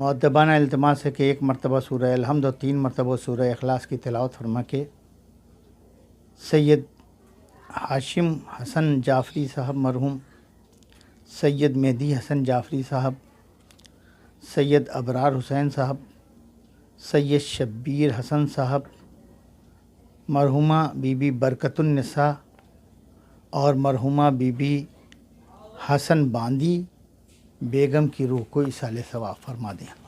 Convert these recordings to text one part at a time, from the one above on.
مؤدبانہ التماس ہے کہ ایک مرتبہ سورہ الحمد اور 3 مرتبہ سورہ اخلاص کی تلاوت فرما کے سید ہاشم حسن جعفری صاحب مرحوم، سید مہدی حسن جعفری صاحب، سید ابرار حسین صاحب، سید شبیر حسن صاحب، مرحومہ بی بی برکت النساء اور مرحومہ بی بی حسن باندی بیگم کی روح کو ایصال ثواب فرما دیں۔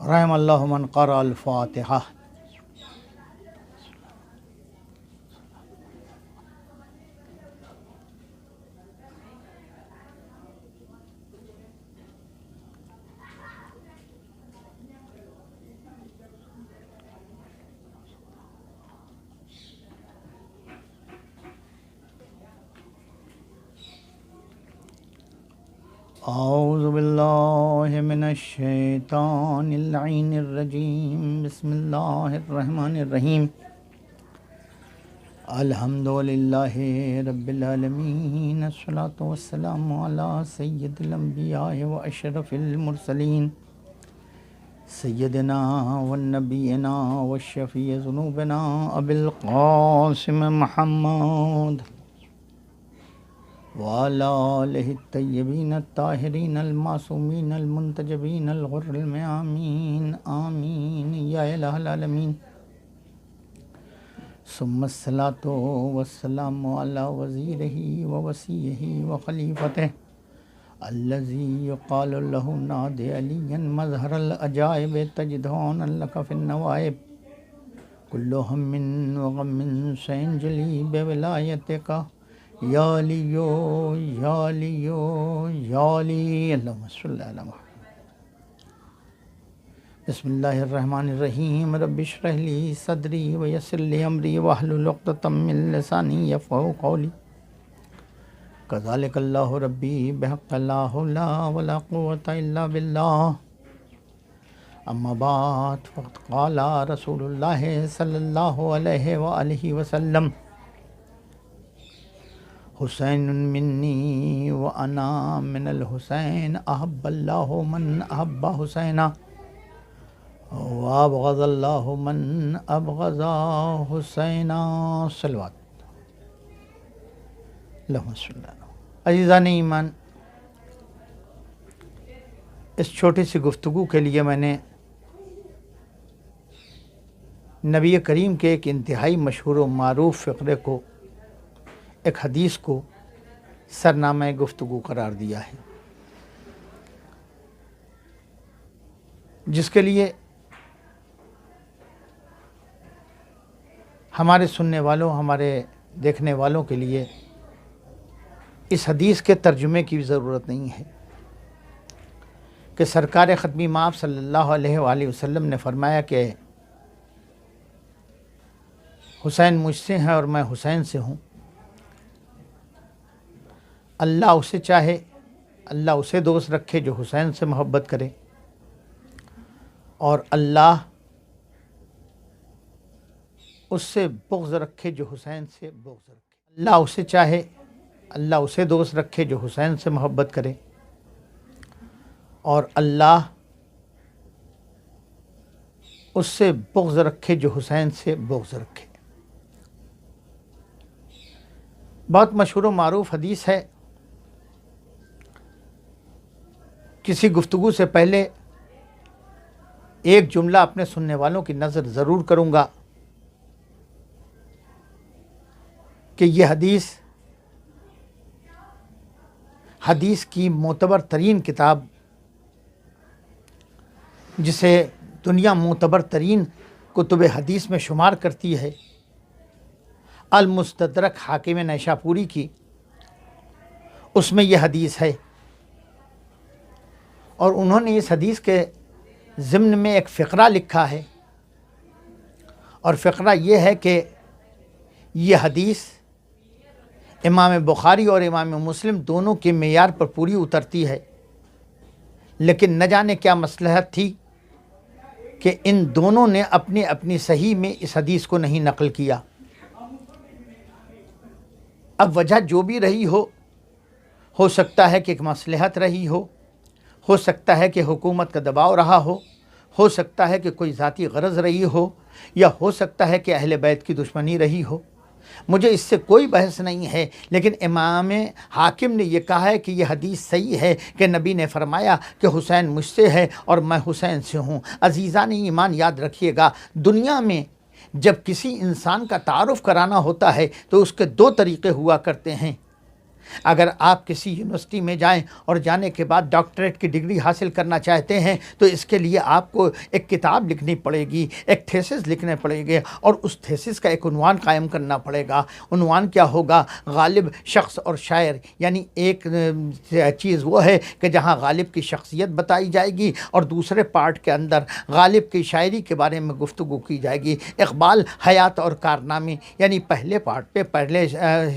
رحم اللہ من قرأ الفاتحہ۔ اعوذ باللہ من الشیطان اللعین الرجیم، بسم اللہ الرحمن الرحیم۔ الحمدللہ رب العالمین، الصلاۃ والسلام علی سید الانبیاء و اشرف المرسلین، سیدنا والنبینا والشفیع ذنوبنا ابی القاسم محمد وعلى آلہ الطیبین الطاہرین المعصومین المنتجبین الغر الميامین، آمین یا الہ العالمین۔ ثم الصلاۃ والسلام علی وزیرہ ووصیہ وخلیفتہ الذی یقال له نادی علی مظہر العجائب تجدون لک فی النوائب، کل ہم وغم سینجلی بولایتک یا علیو یا علیو یا علی، اللہم صلی علی محمد۔ بسم اللہ الرحمن الرحیم، رب اشرح لی صدری ویسر لی امری واحلل عقدۃ من لسانی یفقہوا قولی، کذالک اللہ ربی بحق لا حول ولا قوۃ الا باللہ۔ اما بعد، فقد قال رسول اللہ صلی اللہ علیہ وآلہ وسلم، حسین منی وانا من الحسین، احب اللہ من احب حسینا وابغض اللہ من ابغض حسینا، صلوات اللہم صلی اللہ علیہ وسلم۔ عزیزان ایمان، اس چھوٹی سی گفتگو کے لیے میں نے نبی کریم کے ایک انتہائی مشہور و معروف فقرے کو، ایک حدیث کو سرنامہ گفتگو قرار دیا ہے، جس کے لیے ہمارے سننے والوں، ہمارے دیکھنے والوں کے لیے اس حدیث کے ترجمے کی ضرورت نہیں ہے کہ سرکار ختمی مآب صلی اللہ علیہ وآلہ وسلم نے فرمایا کہ حسین مجھ سے ہیں اور میں حسین سے ہوں۔ اللہ اسے چاہے، اللہ اسے دوست رکھے جو حسین سے محبت کرے، اور اللہ اس سے بغض رکھے جو حسین سے بغض رکھے۔ اللہ اسے چاہے، اللہ اسے دوست رکھے جو حسین سے محبت کرے، اور اللہ اس سے بغض رکھے جو حسین سے بغض رکھے۔ بہت مشہور و معروف حدیث ہے۔ کسی گفتگو سے پہلے ایک جملہ اپنے سننے والوں کی نظر ضرور کروں گا کہ یہ حدیث کی معتبر ترین کتاب، جسے دنیا معتبر ترین کتب حدیث میں شمار کرتی ہے، المستدرک حاکم نیشاپوری کی، اس میں یہ حدیث ہے، اور انہوں نے اس حدیث کے ضمن میں ایک فقرہ لکھا ہے، اور فقرہ یہ ہے کہ یہ حدیث امام بخاری اور امام مسلم دونوں کے معیار پر پوری اترتی ہے، لیکن نہ جانے کیا مصلحت تھی کہ ان دونوں نے اپنی اپنی صحیح میں اس حدیث کو نہیں نقل کیا۔ اب وجہ جو بھی رہی ہو سکتا ہے کہ ایک مصلحت رہی ہو سکتا ہے کہ حکومت کا دباؤ رہا ہو سکتا ہے کہ کوئی ذاتی غرض رہی یا ہو سکتا ہے کہ اہل بیت کی دشمنی رہی ہو، مجھے اس سے کوئی بحث نہیں ہے، لیکن امام حاکم نے یہ کہا ہے کہ یہ حدیث صحیح ہے کہ نبی نے فرمایا کہ حسین مجھ سے ہے اور میں حسین سے ہوں۔ عزیزان ایمان یاد رکھیے گا، دنیا میں جب کسی انسان کا تعارف کرانا ہوتا ہے تو اس کے دو طریقے ہوا کرتے ہیں۔ اگر آپ کسی یونیورسٹی میں جائیں اور جانے کے بعد ڈاکٹریٹ کی ڈگری حاصل کرنا چاہتے ہیں تو اس کے لیے آپ کو ایک کتاب لکھنی پڑے گی، ایک تھیسس لکھنے پڑے گے، اور اس تھیسس کا ایک عنوان قائم کرنا پڑے گا۔ عنوان کیا ہوگا؟ غالب، شخص اور شاعر، یعنی ایک چیز وہ ہے کہ جہاں غالب کی شخصیت بتائی جائے گی اور دوسرے پارٹ کے اندر غالب کی شاعری کے بارے میں گفتگو کی جائے گی۔ اقبال حیات اور کارنامے، یعنی پہلے پارٹ پہ پہلے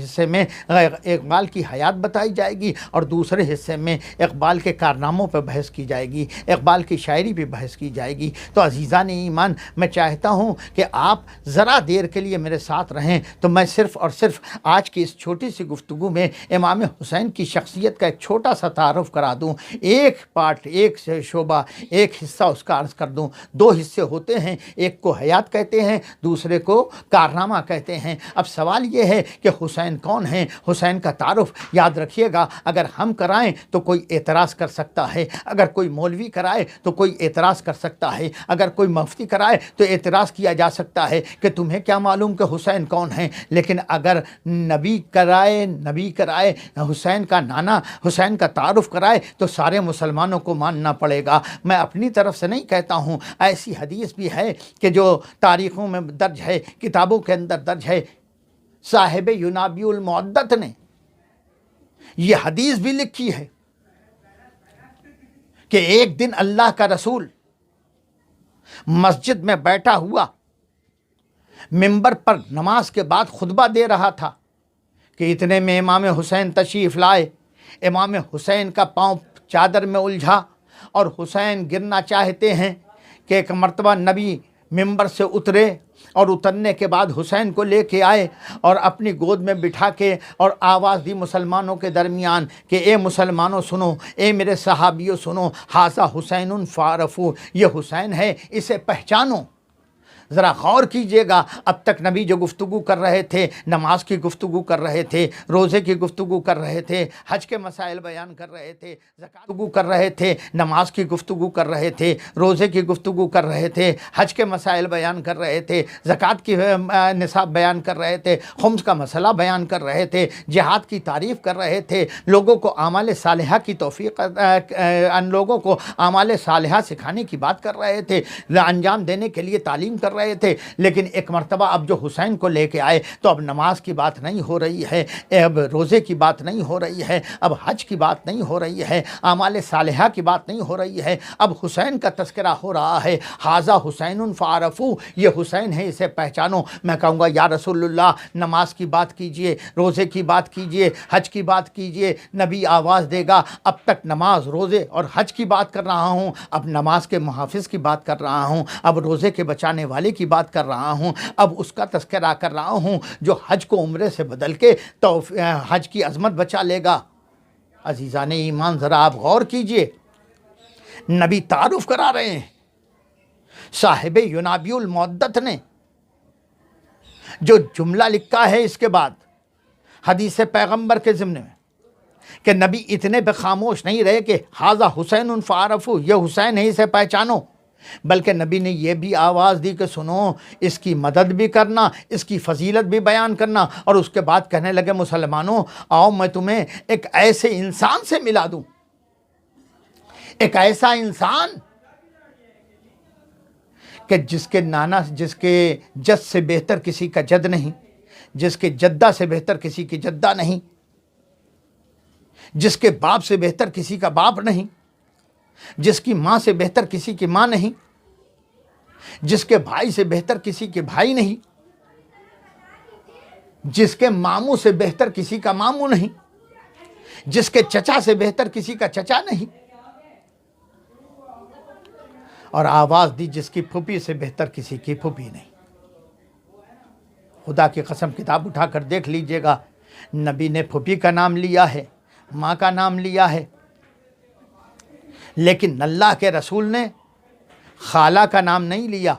حصے میں اقبال کی حیات بتائی جائے گی اور دوسرے حصے میں اقبال کے کارناموں پہ بحث کی جائے گی، اقبال کی شاعری پہ بحث کی جائے گی۔ تو عزیزان ایمان، میں چاہتا ہوں کہ آپ ذرا دیر کے لیے میرے ساتھ رہیں، تو میں صرف اور صرف آج کی اس چھوٹی سی گفتگو میں امام حسین کی شخصیت کا ایک چھوٹا سا تعارف کرا دوں، ایک پارٹ، ایک شعبہ، ایک حصہ اس کا عرض کر دوں۔ دو حصے ہوتے ہیں، ایک کو حیات کہتے ہیں، دوسرے کو کارنامہ کہتے ہیں۔ اب سوال یہ ہے کہ حسین کون ہیں؟ حسین کا تعارف یاد رکھیے گا، اگر ہم کرائیں تو کوئی اعتراض کر سکتا ہے، اگر کوئی مولوی کرائے تو کوئی اعتراض کر سکتا ہے، اگر کوئی مفتی کرائے تو اعتراض کیا جا سکتا ہے کہ تمہیں کیا معلوم کہ حسین کون ہیں۔ لیکن اگر نبی کرائے حسین کا نانا، حسین کا تعارف کرائے تو سارے مسلمانوں کو ماننا پڑے گا۔ میں اپنی طرف سے نہیں کہتا ہوں، ایسی حدیث بھی ہے کہ جو تاریخوں میں درج ہے، کتابوں کے اندر درج ہے۔ صاحب ینابیع المعدت نے یہ حدیث بھی لکھی ہے کہ ایک دن اللہ کا رسول مسجد میں بیٹھا ہوا منبر پر نماز کے بعد خطبہ دے رہا تھا کہ اتنے میں امام حسین تشریف لائے۔ امام حسین کا پاؤں چادر میں الجھا اور حسین گرنا چاہتے ہیں کہ ایک مرتبہ نبی منبر سے اترے اور اترنے کے بعد حسین کو لے کے آئے اور اپنی گود میں بٹھا کے اور آواز دی مسلمانوں کے درمیان کہ اے مسلمانوں سنو، اے میرے صحابیوں سنو، ھذا حسین فعرفوا، یہ حسین ہے، اسے پہچانو۔ ذرا غور کیجئے گا، اب تک نبی جو گفتگو کر رہے تھے، نماز کی گفتگو کر رہے تھے، روزے کی گفتگو کر رہے تھے، حج کے مسائل بیان کر رہے تھے، زکوٰۃ کی گفتگو کر رہے تھے، نماز کی گفتگو کر رہے تھے، روزے کی گفتگو کر رہے تھے، حج کے مسائل بیان کر رہے تھے، زکوٰۃ کی نصاب بیان کر رہے تھے، خمس کا مسئلہ بیان کر رہے تھے، جہاد کی تعریف کر رہے تھے، لوگوں کو اعمال صالحہ کی توفیق، ان لوگوں کو اعمال صالحہ سکھانے کی بات کر رہے تھے، انجام دینے کے لیے تعلیم کر رہے تھے۔ لیکن ایک مرتبہ اب جو حسین کو لے کے آئے تو اب نماز کی بات نہیں ہو رہی ہے، اب روزے کی بات نہیں ہو رہی ہے، اب حج کی بات نہیں ہو رہی ہے، اعمال صالحہ کی بات نہیں ہو رہی ہے، اب حسین کا تذکرہ ہو رہا ہے۔ ھذا حسین فعرفوا، یہ حسین ہے، اسے پہچانو۔ میں کہوں گا یا رسول اللہ، نماز کی بات کیجئے، روزے کی بات کیجئے، حج کی بات کیجئے۔ نبی آواز دے گا، اب تک نماز، روزے اور حج کی بات کر رہا ہوں، اب نماز کے محافظ کی بات کر رہا ہوں، اب روزے کے بچانے والے کی بات کر رہا ہوں، اب اس کا تذکرہ کر رہا ہوں جو حج کو عمرے سے بدل کے تو حج کی عظمت بچا لے گا۔ عزیزان ایمان، ذرا آپ غور کیجئے، نبی تعارف کرا رہے ہیں۔ صاحب ینابیع المعدت نے جو جملہ لکھا ہے اس کے بعد حدیث پیغمبر کے ضمن میں کہ نبی اتنے پہ خاموش نہیں رہے کہ ھذا حسین فعرفوا، یہ حسین ہے، اسے پہچانو، بلکہ نبی نے یہ بھی آواز دی کہ سنو، اس کی مدد بھی کرنا، اس کی فضیلت بھی بیان کرنا، اور اس کے بعد کہنے لگے مسلمانوں آؤ میں تمہیں ایک ایسے انسان سے ملا دوں، ایک ایسا انسان کہ جس کے نانا، جس کے جد سے بہتر کسی کا جد نہیں، جس کے جدہ سے بہتر کسی کی جدہ نہیں، جس کے باپ سے بہتر کسی کا باپ نہیں، جس کی ماں سے بہتر کسی کی ماں نہیں، جس کے بھائی سے بہتر کسی کے بھائی نہیں، جس کے ماموں سے بہتر کسی کا ماموں نہیں، جس کے چچا سے بہتر کسی کا چچا نہیں، اور آواز دی جس کی پھوپھی سے بہتر کسی کی پھوپھی نہیں۔ خدا کی قسم کتاب اٹھا کر دیکھ لیجئے گا، نبی نے پھوپھی کا نام لیا ہے، ماں کا نام لیا ہے، لیکن اللہ کے رسول نے خالہ کا نام نہیں لیا۔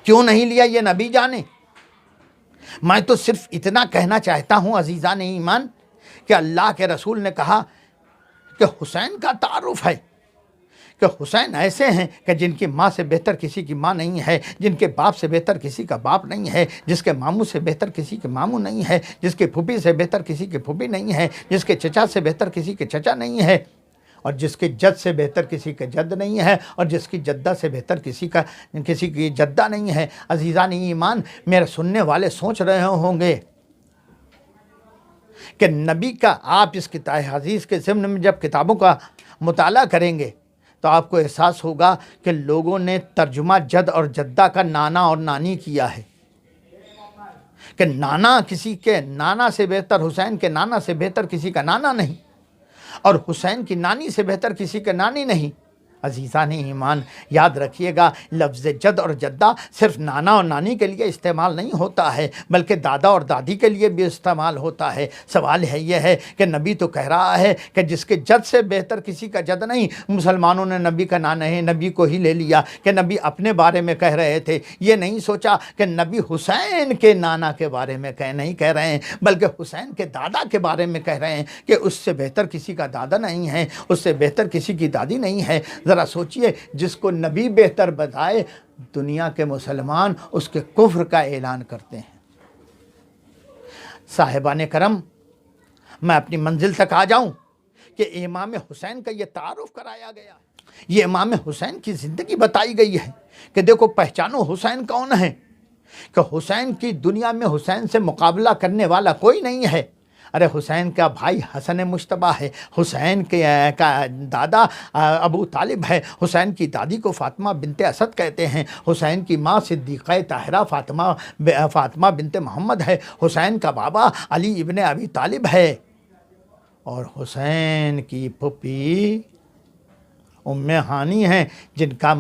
کیوں نہیں لیا یہ نبی جانے۔ میں تو صرف اتنا کہنا چاہتا ہوں عزیزان ایمان کہ اللہ کے رسول نے کہا کہ حسین کا تعارف ہے کہ حسین ایسے ہیں کہ جن کی ماں سے بہتر کسی کی ماں نہیں ہے، جن کے باپ سے بہتر کسی کا باپ نہیں ہے، جس کے ماموں سے بہتر کسی کے ماموں نہیں ہے، جس کے پھوپھی سے بہتر کسی کی پھوپھی نہیں ہے، جس کے چچا سے بہتر کسی کے چچا نہیں ہے، اور جس کے جد سے بہتر کسی کے جد نہیں ہے، اور جس کی جدہ سے بہتر کسی کی جدہ نہیں ہے۔ عزیزان ایمان، میرے سننے والے سوچ رہے ہوں گے کہ نبی کا آپ اس کتاب حدیث کے ضمن میں جب کتابوں کا مطالعہ کریں گے تو آپ کو احساس ہوگا کہ لوگوں نے ترجمہ جد اور جدہ کا نانا اور نانی کیا ہے کہ نانا کسی کے نانا سے بہتر، حسین کے نانا سے بہتر کسی کا نانا نہیں، اور حسین کی نانی سے بہتر کسی کا نانی نہیں۔ عزیزان ایمان، یاد رکھیے گا، لفظ جد اور جدہ صرف نانا اور نانی کے لیے استعمال نہیں ہوتا ہے بلکہ دادا اور دادی کے لیے بھی استعمال ہوتا ہے۔ سوال یہ ہے کہ نبی تو کہہ رہا ہے کہ جس کے جد سے بہتر کسی کا جد نہیں۔ مسلمانوں نے نبی کا نام نہیں، نبی کو ہی لے لیا کہ نبی اپنے بارے میں کہہ رہے تھے، یہ نہیں سوچا کہ نبی حسین کے نانا کے بارے میں نہیں کہہ رہے ہیں بلکہ حسین کے دادا کے بارے میں کہہ رہے ہیں کہ اس سے بہتر کسی کا دادا نہیں ہے، اس سے بہتر کسی کی دادی نہیں ہے۔ ذرا سوچئے، جس کو نبی بہتر بتائے دنیا کے مسلمان اس کے کفر کا اعلان کرتے ہیں۔ صاحبان کرم، میں اپنی منزل تک آ جاؤں کہ امام حسین کا یہ تعارف کرایا گیا، یہ امام حسین کی زندگی بتائی گئی ہے کہ دیکھو پہچانو حسین کون ہے، کہ حسین کی دنیا میں حسین سے مقابلہ کرنے والا کوئی نہیں ہے۔ ارے حسین کا بھائی حسن مجتبیٰ ہے، حسین کا دادا ابو طالب ہے، حسین کی دادی کو فاطمہ بنت اسد کہتے ہیں، حسین کی ماں صدیقہ طاہرہ فاطمہ بنت محمد ہے، حسین کا بابا علی ابن ابی طالب ہے، اور حسین کی پھوپھی ام ہانی ہیں جن کا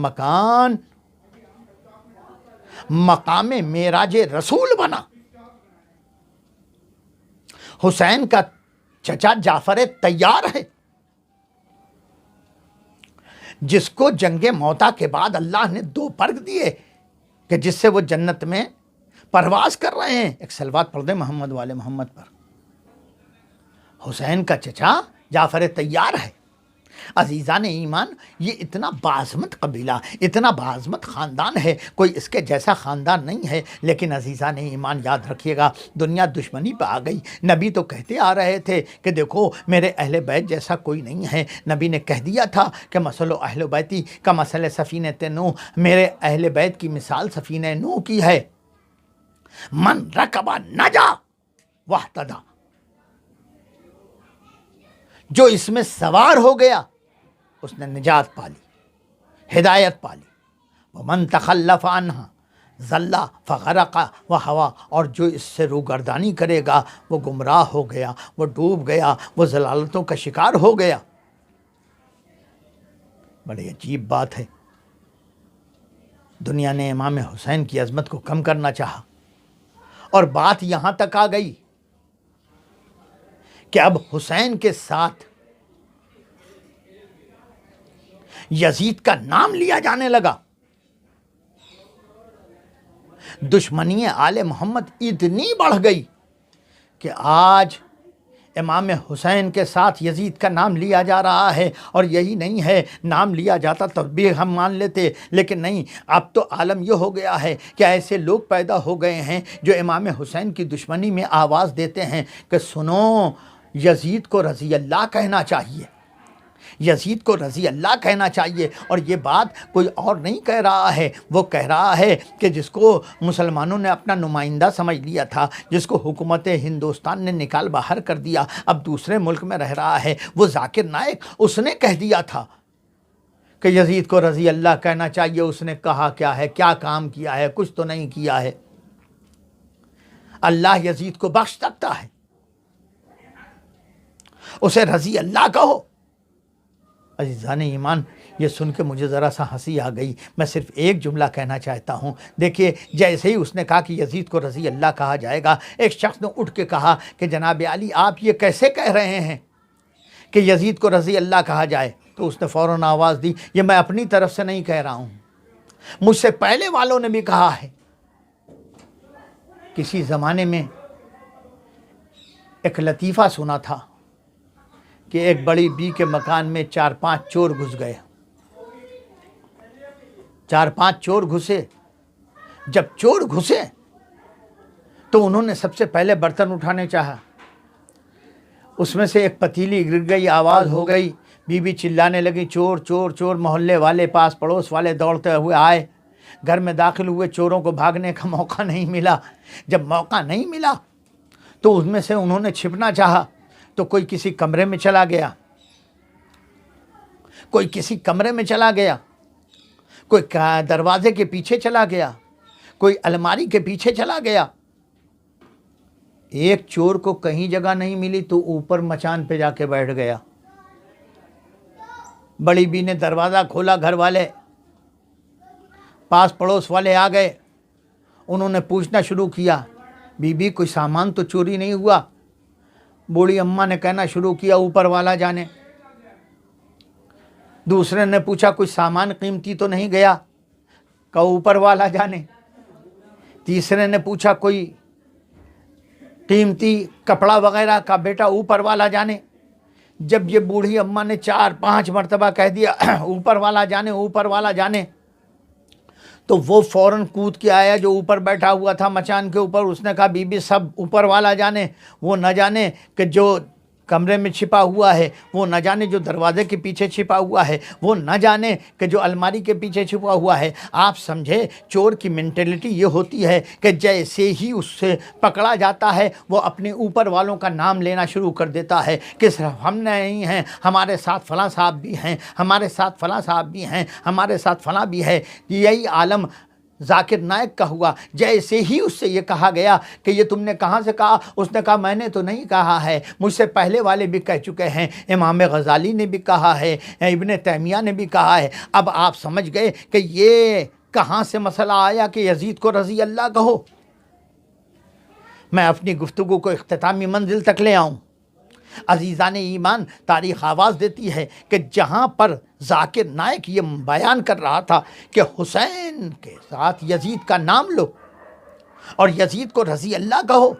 مقام معراج رسول بنا۔ حسین کا چچا جعفر طیار ہے جس کو جنگ موتا کے بعد اللہ نے 2 پرگ دیے کہ جس سے وہ جنت میں پرواز کر رہے ہیں۔ ایک صلوات پڑھ دیں محمد والے محمد پر۔ حسین کا چچا جعفر طیار ہے۔ عزیزان ایمان، یہ اتنا باعظمت قبیلہ، اتنا باعظمت خاندان ہے، کوئی اس کے جیسا خاندان نہیں ہے، لیکن عزیزان ایمان یاد رکھیے گا، دنیا دشمنی پہ آ گئی۔ نبی تو کہتے آ رہے تھے کہ دیکھو میرے اہل بیت جیسا کوئی نہیں ہے۔ نبی نے کہہ دیا تھا کہ مثل اہل بیتی کا مثل سفینۃ نوح، میرے اہل بیت کی مثال سفینہ نوح کی ہے۔ من رکب نجا واہتدی، جو اس میں سوار ہو گیا اس نے نجات پالی، ہدایت پالی۔ ومن تخلف عنہا ضل فغرق وہوا، اور جو اس سے روگردانی کرے گا وہ گمراہ ہو گیا، وہ ڈوب گیا، وہ ضلالتوں کا شکار ہو گیا۔ بڑی عجیب بات ہے، دنیا نے امام حسین کی عظمت کو کم کرنا چاہا، اور بات یہاں تک آ گئی کہ اب حسین کے ساتھ یزید کا نام لیا جانے لگا۔ دشمنی آل محمد اتنی بڑھ گئی کہ آج امام حسین کے ساتھ یزید کا نام لیا جا رہا ہے، اور یہی نہیں ہے، نام لیا جاتا تب بھی ہم مان لیتے، لیکن نہیں، اب تو عالم یہ ہو گیا ہے کہ ایسے لوگ پیدا ہو گئے ہیں جو امام حسین کی دشمنی میں آواز دیتے ہیں کہ سنو، یزید کو رضی اللہ کہنا چاہیے، یزید کو رضی اللہ کہنا چاہیے۔ اور یہ بات کوئی اور نہیں کہہ رہا ہے، وہ کہہ رہا ہے کہ جس کو مسلمانوں نے اپنا نمائندہ سمجھ لیا تھا، جس کو حکومت ہندوستان نے نکال باہر کر دیا، اب دوسرے ملک میں رہ رہا ہے، وہ ذاکر نائک، اس نے کہہ دیا تھا کہ یزید کو رضی اللہ کہنا چاہیے، اس نے کہا کیا ہے، کیا کام کیا ہے، کچھ تو نہیں کیا ہے۔ اللہ یزید کو بخش سکتا ہے، اسے رضی اللہ کہو۔ عزیزان ایمان، یہ سن کے مجھے ذرا سا ہنسی آ گئی۔ میں صرف ایک جملہ کہنا چاہتا ہوں۔ دیکھیے، جیسے ہی اس نے کہا کہ یزید کو رضی اللہ کہا جائے گا، ایک شخص نے اٹھ کے کہا کہ جناب علی آپ یہ کیسے کہہ رہے ہیں کہ یزید کو رضی اللہ کہا جائے؟ تو اس نے فوراً آواز دی، یہ میں اپنی طرف سے نہیں کہہ رہا ہوں، مجھ سے پہلے والوں نے بھی کہا ہے۔ کسی زمانے میں ایک لطیفہ سنا تھا کہ ایک بڑی بی کے مکان میں 4-5 چور گھس گئے۔ 4-5 چور گھسے۔ جب چور گھسے تو انہوں نے سب سے پہلے برتن اٹھانے چاہا، اس میں سے ایک پتیلی گر گئی، آواز ہو گئی، بی بی چلانے لگی، چور چور چور۔ محلے والے، پاس پڑوس والے دوڑتے ہوئے آئے، گھر میں داخل ہوئے۔ چوروں کو بھاگنے کا موقع نہیں ملا۔ جب موقع نہیں ملا تو اس میں سے انہوں نے چھپنا چاہا، تو کوئی کسی کمرے میں چلا گیا، کوئی کسی کمرے میں چلا گیا، کوئی دروازے کے پیچھے چلا گیا، کوئی الماری کے پیچھے چلا گیا۔ ایک چور کو کہیں جگہ نہیں ملی تو اوپر مچان پہ جا کے بیٹھ گیا۔ بڑی بی نے دروازہ کھولا، گھر والے، پاس پڑوس والے آ گئے، انہوں نے پوچھنا شروع کیا، بی بی کوئی سامان تو چوری نہیں ہوا؟ بوڑھی اماں نے کہنا شروع کیا، اوپر والا جانے۔ دوسرے نے پوچھا کوئی سامان قیمتی تو نہیں گیا؟ کہا اوپر والا جانے۔ تیسرے نے پوچھا کوئی قیمتی کپڑا وغیرہ؟ کا بیٹا اوپر والا جانے۔ جب یہ بوڑھی اماں نے 4-5 مرتبہ کہہ دیا اوپر والا جانے، اوپر والا جانے، تو وہ فوراً کود کے آیا جو اوپر بیٹھا ہوا تھا مچان کے اوپر۔ اس نے کہا بی بی سب اوپر والا جانے، وہ نہ جانے کہ جو کمرے میں چھپا ہوا ہے، وہ نہ جانے جو دروازے کے پیچھے چھپا ہوا ہے، وہ نہ جانے کہ جو الماری کے پیچھے چھپا ہوا ہے۔ آپ سمجھے، چور کی مینٹلٹی یہ ہوتی ہے کہ جیسے ہی اس سے پکڑا جاتا ہے وہ اپنے اوپر والوں کا نام لینا شروع کر دیتا ہے کہ صرف ہم نہیں ہیں، ہمارے ساتھ فلاں صاحب بھی ہیں، ہمارے ساتھ فلاں صاحب بھی ہیں، ہمارے ساتھ فلاں بھی ہے۔ یہی عالم ذاکر نائک کا ہوا۔ جیسے ہی اس سے یہ کہا گیا کہ یہ تم نے کہاں سے کہا، اس نے کہا میں نے تو نہیں کہا ہے، مجھ سے پہلے والے بھی کہہ چکے ہیں، امام غزالی نے بھی کہا ہے، ابن تیمیہ نے بھی کہا ہے۔ اب آپ سمجھ گئے کہ یہ کہاں سے مسئلہ آیا کہ یزید کو رضی اللہ کہو۔ میں اپنی گفتگو کو اختتامی منزل تک لے آؤں۔ عزیزان ایمان، تاریخ آواز دیتی ہے کہ جہاں پر ذاکر نائک یہ بیان کر رہا تھا کہ حسین کے ساتھ یزید کا نام لو اور یزید کو رضی اللہ کہو،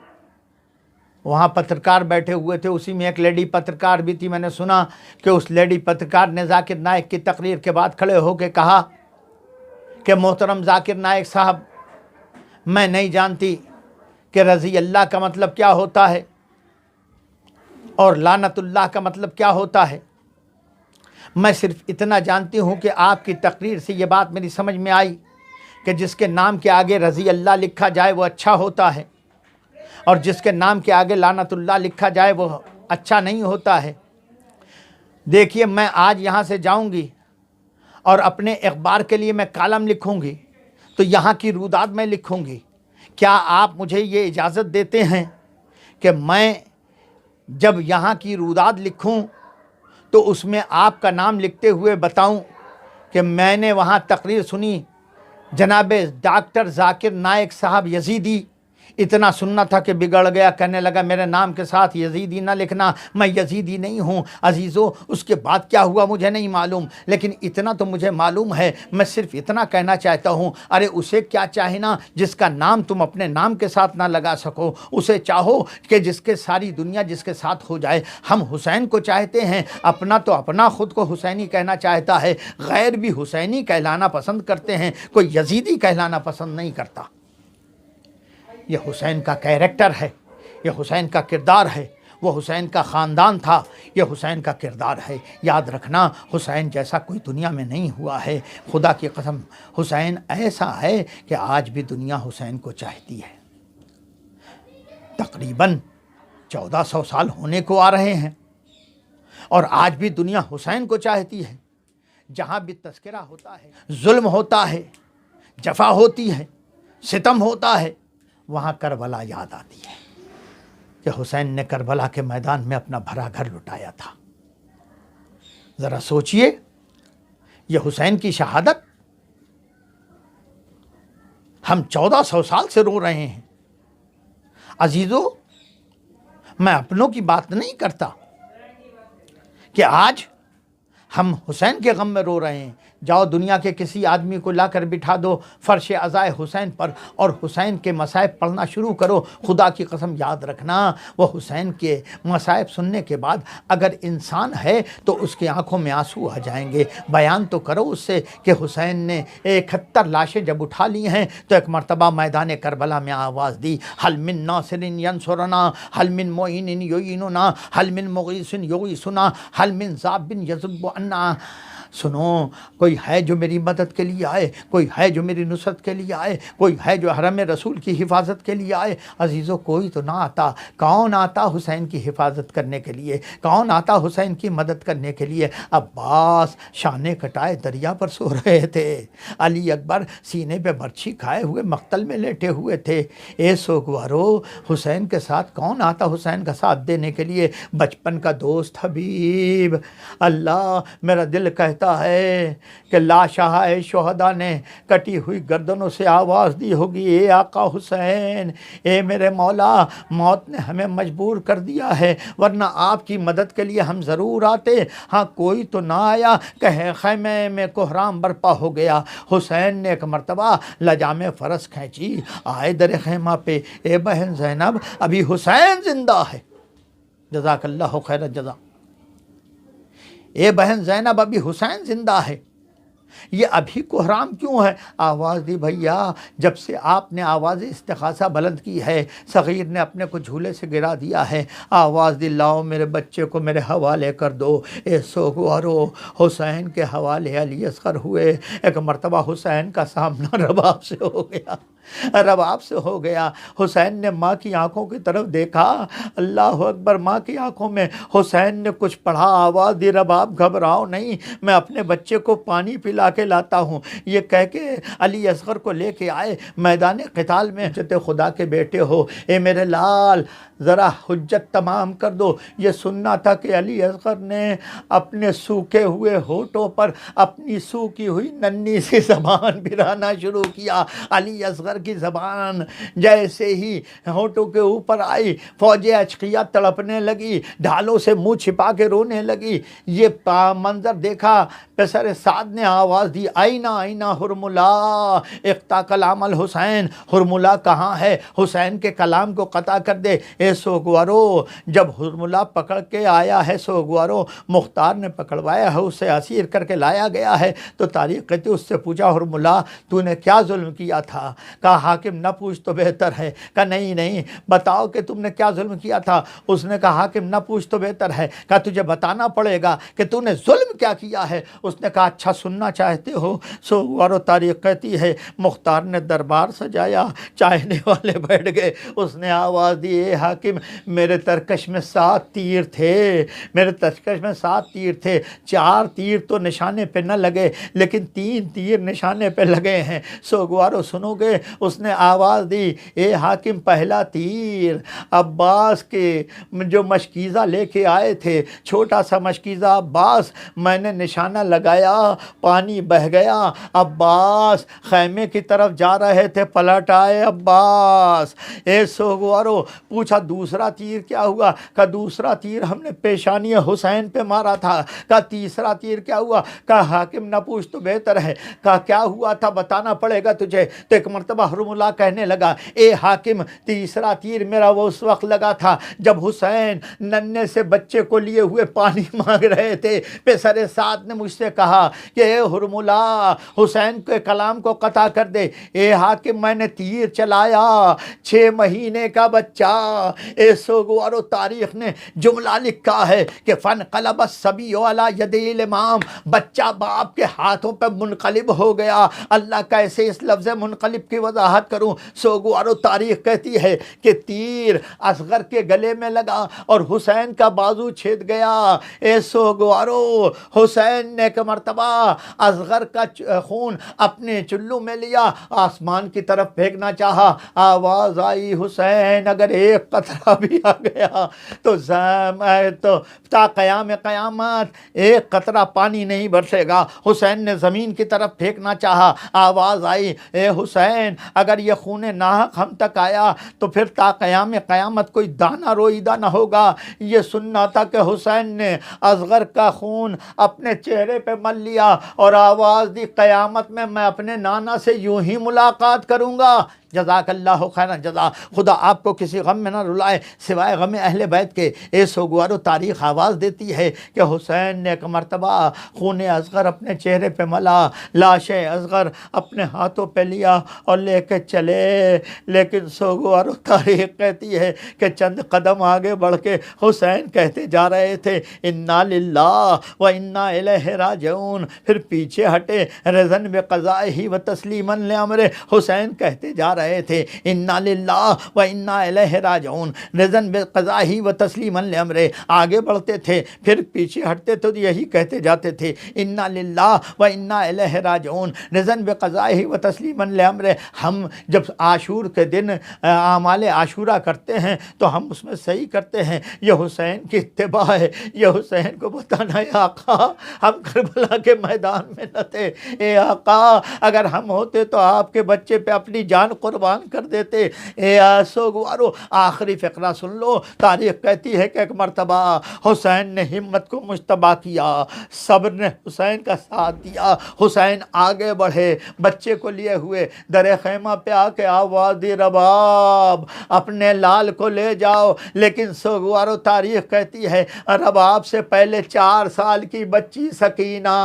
وہاں پترکار بیٹھے ہوئے تھے، اسی میں ایک لیڈی پترکار بھی تھی۔ میں نے سنا کہ اس لیڈی پترکار نے ذاکر نائک کی تقریر کے بعد کھڑے ہو کے کہا کہ محترم ذاکر نائک صاحب، میں نہیں جانتی کہ رضی اللہ کا مطلب کیا ہوتا ہے اور لعنت اللہ کا مطلب کیا ہوتا ہے۔ میں صرف اتنا جانتی ہوں کہ آپ کی تقریر سے یہ بات میری سمجھ میں آئی کہ جس کے نام کے آگے رضی اللہ لکھا جائے وہ اچھا ہوتا ہے، اور جس کے نام کے آگے لعنت اللہ لکھا جائے وہ اچھا نہیں ہوتا ہے۔ دیکھیے، میں آج یہاں سے جاؤں گی اور اپنے اخبار کے لیے میں کالم لکھوں گی، تو یہاں کی روداد میں لکھوں گی۔ کیا آپ مجھے یہ اجازت دیتے ہیں کہ میں جب یہاں کی روداد لکھوں تو اس میں آپ کا نام لکھتے ہوئے بتاؤں کہ میں نے وہاں تقریر سنی، جناب ڈاکٹر ذاکر نائک صاحب یزیدی؟ اتنا سننا تھا کہ بگڑ گیا، کہنے لگا میرے نام کے ساتھ یزیدی نہ لکھنا، میں یزیدی نہیں ہوں۔ عزیزو، اس کے بعد کیا ہوا مجھے نہیں معلوم، لیکن اتنا تو مجھے معلوم ہے، میں صرف اتنا کہنا چاہتا ہوں، ارے اسے کیا چاہے نا جس کا نام تم اپنے نام کے ساتھ نہ لگا سکو، اسے چاہو کہ جس کے ساری دنیا جس کے ساتھ ہو جائے۔ ہم حسین کو چاہتے ہیں، اپنا تو اپنا خود کو حسینی کہنا چاہتا ہے، غیر بھی حسینی کہلانا پسند کرتے ہیں، کوئی یزیدی کہلانا پسند نہیں کرتا۔ یہ حسین کا کیریکٹر ہے، یہ حسین کا کردار ہے، وہ حسین کا خاندان تھا، یہ حسین کا کردار ہے۔ یاد رکھنا، حسین جیسا کوئی دنیا میں نہیں ہوا ہے، خدا کی قسم۔ حسین ایسا ہے کہ آج بھی دنیا حسین کو چاہتی ہے۔ تقریباً 1400 سال ہونے کو آ رہے ہیں اور آج بھی دنیا حسین کو چاہتی ہے۔ جہاں بھی تذکرہ ہوتا ہے، ظلم ہوتا ہے، جفا ہوتی ہے، ستم ہوتا ہے، وہاں کربلا یاد آتی ہے کہ حسین نے کربلا کے میدان میں اپنا بھرا گھر لٹایا تھا۔ ذرا سوچئے، یہ حسین کی شہادت، ہم 1400 سال سے رو رہے ہیں۔ عزیزو، میں اپنوں کی بات نہیں کرتا کہ آج ہم حسین کے غم میں رو رہے ہیں۔ جاؤ دنیا کے کسی آدمی کو لا کر بٹھا دو فرش عزائے حسین پر اور حسین کے مصائب پڑھنا شروع کرو۔ خدا کی قسم یاد رکھنا، وہ حسین کے مصائب سننے کے بعد اگر انسان ہے تو اس کی آنکھوں میں آنسو آ جائیں گے۔ بیان تو کرو اس سے کہ حسین نے 71 لاشیں جب اٹھا لی ہیں تو ایک مرتبہ میدان کربلا میں آواز دی، حل من ناصر ینصرنا، حل من معین یعیننا، حل من مغیث یغیثنا، حل من ذاب یذب عنا۔ سنو، کوئی ہے جو میری مدد کے لیے آئے، کوئی ہے جو میری نصرت کے لیے آئے، کوئی ہے جو حرم رسول کی حفاظت کے لیے آئے۔ عزیزو، کوئی تو نہ آتا۔ کون آتا حسین کی حفاظت کرنے کے لیے؟ کون آتا حسین کی مدد کرنے کے لیے؟ عباس شانے کٹائے دریا پر سو رہے تھے، علی اکبر سینے پہ برچھی کھائے ہوئے مقتل میں لیٹے ہوئے تھے۔ اے سوگوارو، حسین کے ساتھ کون آتا حسین کا ساتھ دینے کے لیے؟ بچپن کا دوست حبیب۔ اللہ، میرا دل کہتا ہے کہ لاشہائے شہداء نے کٹی ہوئی گردنوں سے آواز دی ہوگی، اے آقا حسین، اے میرے مولا، موت نے ہمیں مجبور کر دیا ہے، ورنہ آپ کی مدد کے لیے ہم ضرور آتے۔ ہاں کوئی تو نہ آیا، کہے خیمے میں کوہرام برپا ہو گیا۔ حسین نے ایک مرتبہ لجام فرس کھینچی، آئے در خیمہ پہ، اے بہن زینب، ابھی حسین زندہ ہے۔ جزاک اللہ خیر الجزا۔ اے بہن زینب، ابھی حسین زندہ ہے۔ یہ ابھی کوہرام کیوں ہے؟ آواز دی، بھیا جب سے آپ نے آواز استغاثہ بلند کی ہے، صغیر نے اپنے کو جھولے سے گرا دیا ہے، آواز دی، لاؤ میرے بچے کو میرے حوالے کر دو۔ اے سوگوارو، حسین کے حوالے علی اصغر ہوئے۔ ایک مرتبہ حسین کا سامنا رباب سے ہو گیا، رباب سے ہو گیا۔ حسین نے ماں کی آنکھوں کی طرف دیکھا، اللہ اکبر، ماں کی آنکھوں میں حسین نے کچھ پڑھا، آواز دی، رباب گھبراؤ نہیں، میں اپنے بچے کو پانی پلا کے لاتا ہوں۔ یہ کہہ کے علی اصغر کو لے کے آئے میدان قتال میں۔ خدا کے بیٹے ہو، اے میرے لال، ذرا حجت تمام کر دو۔ یہ سننا تھا کہ علی اصغر نے اپنے سوکھے ہوئے ہونٹوں پر اپنی سوکھی ہوئی ننھی سی زبان پھرانا شروع کیا۔ علی اصغر کی زبان جیسے ہی ہونٹوں کے اوپر آئی، فوج اشقیہ تڑپنے لگی، ڈھالوں سے منہ چھپا کے رونے لگی۔ یہ منظر دیکھا، پسر سعد نے آواز دی، آئینہ آئینہ حرملا، اقطع کلام الحسین، حرملا کہاں ہے؟ حسین کے کلام کو قطع کر دے۔ اے سوگوارو، جب حرملا پکڑ کے آیا ہے، سوگوارو مختار نے پکڑوایا ہے، اسے اسیر کر کے لایا گیا ہے، تو تاریخ کہتی اس سے پوچھا، حرملا تو نے کیا ظلم کیا تھا؟ کہا حاکم نہ پوچھ تو بہتر ہے۔ کہا نہیں نہیں، بتاؤ کہ تم نے کیا ظلم کیا تھا؟ اس نے کہا حاکم نہ پوچھ تو بہتر ہے۔ کہا تجھے بتانا پڑے گا کہ تو نے ظلم کیا کیا ہے۔ اس نے کہا اچھا سننا چاہتے ہو؟ سوگوارو تاریخ کہتی ہے مختار نے دربار سجایا، چاہنے والے بیٹھ گئے، اس نے آواز دی، اے حاکم، میرے ترکش میں 7 تیر تھے، میرے ترکش میں 7 تیر تھے، 4 تیر تو نشانے پہ نہ لگے لیکن 3 تیر نشانے پہ لگے ہیں۔ سوگوارو سنو گے؟ اس نے آواز دی، اے حاکم، پہلا تیر عباس کے جو مشکیزہ لے کے آئے تھے، چھوٹا سا مشکیزہ عباس، میں نے نشانہ لگایا، پانی بہہ گیا، عباس خیمے کی طرف جا رہے تھے، پلٹ آئے عباس۔ اے سوگوارو پوچھا دوسرا تیر کیا ہوا؟ کہا دوسرا تیر ہم نے پیشانی حسین پہ مارا تھا۔ کہا تیسرا تیر کیا ہوا؟ کہا حاکم نہ پوچھ تو بہتر ہے۔ کہا کیا ہوا تھا بتانا پڑے گا تجھے۔ تو ایک مرتبہ حرملا کہنے لگا، اے حاکم، تیسرا تیر میرا وہ اس وقت لگا تھا جب حسین ننھے سے بچے کو لیے ہوئے پانی مانگ رہے تھے۔ پسر سعد نے مجھ سے کہا کہ اے حرملا، حسین کے کلام کو قطع کر دے۔ اے حاکم، میں نے تیر چلایا، 6 مہینے کا بچہ۔ اے سوگوارو تاریخ نے جملہ لکھا ہے کہ فَانْقَلَبَ الصَّبِيُّ عَلَى يَدَيْ الْإِمَامِ، بچہ باپ کے ہاتھوں پہ منقلب ہو گیا۔ اللہ کیسے اس لفظ منقلب کی وضاحت کروں، سوگوارو تاریخ کہتی ہے کہ تیر اصغر کے گلے میں لگا اور حسین کا بازو چھید گیا۔ اے سوگوارو، حسین نے ایک مرتبہ اصغر کا خون اپنے چلو میں لیا، آسمان کی طرف پھینکنا چاہا، آواز آئی حسین اگر ایک قطرہ بھی آ گیا تو تا قیام قیامت ایک قطرہ پانی نہیں برسے گا۔ حسین نے زمین کی طرف پھینکنا چاہا، آواز آئی اے حسین اگر یہ خون ناحق ہم تک آیا تو پھر تا قیام قیامت کوئی دانہ روئیدہ نہ ہوگا۔ یہ سننا تھا کہ حسین نے اصغر کا خون اپنے چہرے پہ مل لیا اور آواز دی قیامت میں اپنے نانا سے یوں ہی ملاقات کروں گا۔ جزاک اللہ خیر جزا، خدا آپ کو کسی غم میں نہ رلائے سوائے غم اہل بیت کے۔ اے سوگوارو تاریخ آواز دیتی ہے کہ حسین نے ایک مرتبہ خون اصغر اپنے چہرے پہ ملا، لاش اصغر اپنے ہاتھوں پہ لیا اور لے کے چلے، لیکن سوگوارو تاریخ کہتی ہے کہ چند قدم آگے بڑھ کے حسین کہتے جا رہے تھے انا للہ و انا الیہ راجعون، پھر پیچھے ہٹے رضن بقضائہ و تسلیما لامرہ، حسین کہتے جا رہے تھے انا للہ و انا الیہ راجعون رضن بقضائہ و تسلیما لامرہ، آگے بڑھتے تھے پھر پیچھے ہٹتے تو یہی کہتے جاتے تھے انا للہ و انا الیہ راجعون رضن بقضائہ و تسلیما لامرہ۔ ہم جب عاشور کے دن اعمال عاشورہ کرتے ہیں تو ہم اس میں صحیح کرتے ہیں، یہ حسین کی اتباع ہے، یہ حسین کو بتانا ہے آقا ہم کربلا کے میدان میں نہ تھے، اے آقا اگر ہم ہوتے تو آپ کے بچے پہ اپنی جان قربان کر دیتے۔ اے سوگوارو آخری فقرہ سن لو، تاریخ کہتی ہے کہ ایک مرتبہ حسین نے ہمت کو مجتبی کیا، صبر نے حسین کا ساتھ دیا، حسین آگے بڑھے بچے کو لیے ہوئے، در خیمہ پہ آ کے آواز دی رباب اپنے لال کو لے جاؤ، لیکن سوگوارو تاریخ کہتی ہے رباب سے پہلے 4 سال کی بچی سکینہ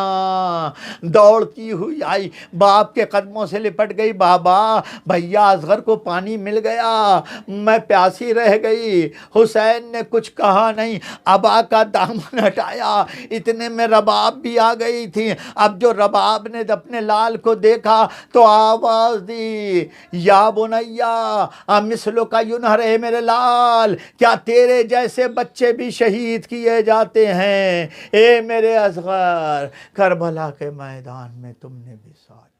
دوڑتی ہوئی آئی، باپ کے قدموں سے لپٹ گئی، بابا بھیا اصغر کو پانی مل گیا، میں پیاسی رہ گئی۔ حسین نے کچھ کہا نہیں، ابا کا دامن ہٹایا، اتنے میں رباب بھی آ گئی تھی۔ اب جو رباب نے اپنے لال کو دیکھا تو آواز دی یا بنیا مثلو کا ینہر، اے میرے لال کیا تیرے جیسے بچے بھی شہید کیے جاتے ہیں؟ اے میرے اصغر کربلا کے میدان میں تم نے بھی ساتھ